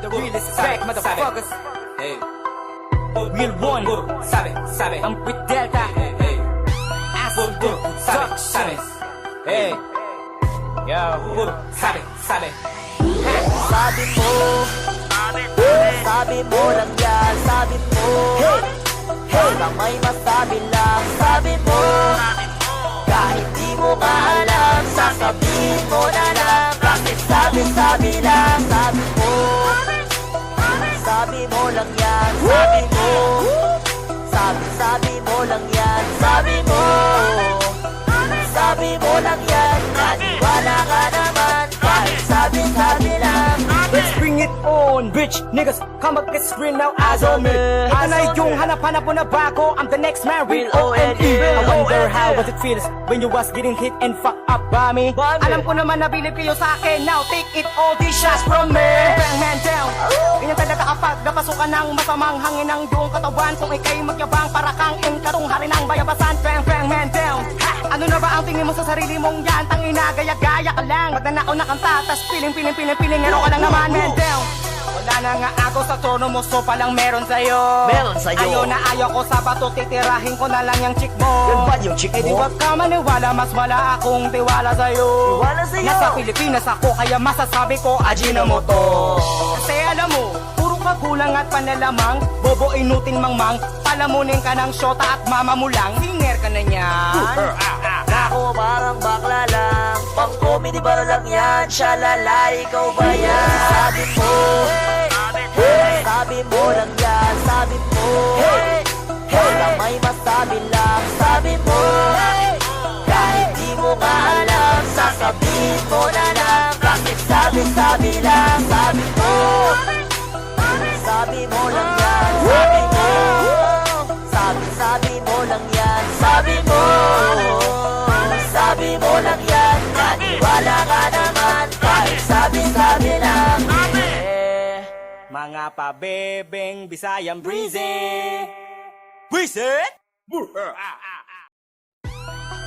The realest back, motherfuckers. Hey, Real one. sabe. I'm with Delta. Hey, Acid sabe. Production. Hey, Yo. sabe. Sabi mo lang yan, sabi mo. Baka may masabi lang, sabi mo. Kahit di mo nga alam, sasabihin mo na lang. Bakit sabi lang, sabi mo. Sabi mo lang yan, sabi mo. Sabi mo lang yan, sabi mo. Sabi mo lang yan, naniwala ka naman. Kahit sabi lang. Let's bring it on, bitch. Niggas, come up, get screen now, eyes on me. Ito na yung hanap-hanap mo na bago. I'm the next man, real O-N-E. I wonder how does it feels when you was getting hit and fucked up by me. Alam ko naman na bilib kayo sa akin. Now take it all these shots from me. Bang man down. Ganyan talaga kapag napasukan ng masamang hangin ng iyong katawan. Kung ikay magyabang para kang inkatong hari ng bayabasan. Bang man down. Ano na ba ang tingin mo sa sarili mong yan? Tangina, gaya-gaya ka lang. Magnanakaw na kanta, tas piling, ngero ka lang naman, man down. Wala na nga ako sa trono mo, so palang meron sa'yo. Meron sa'yo. Ayaw na ayaw ko sa bato, titirahin ko na lang yung chick mo. Yan ba yung chick Eh di mo? wag ka maniwala, mas wala akong tiwala sa'yo. Tiwala sa'yo. Nasa Pilipinas ako, kaya masasabi ko, Ajinomoto. Kasi alam mo, puro kagulang at panlalamang, bobo inuting mangmang, palamunin ka ng syota at mama mo lang, singer ka na niyan. Ako parang bakla lang, pang comedy ba lang yan? Shalala, ikaw ba yan? Sabi mo, sabi mo lang yan, sabi mo. Wala may masabi lang, sabi mo. Kahit di mo nga alam, sasabihin mo na lang. Bakit sabi lang, sabi mo. Sabi mo lang yan, sabi mo. Sabi mo lang yan, sabi mo. Sabi mo lang yan, naniwala ka naman. Kahit sabi lang. Mga pabebeng Bisayang breezy. Breezy?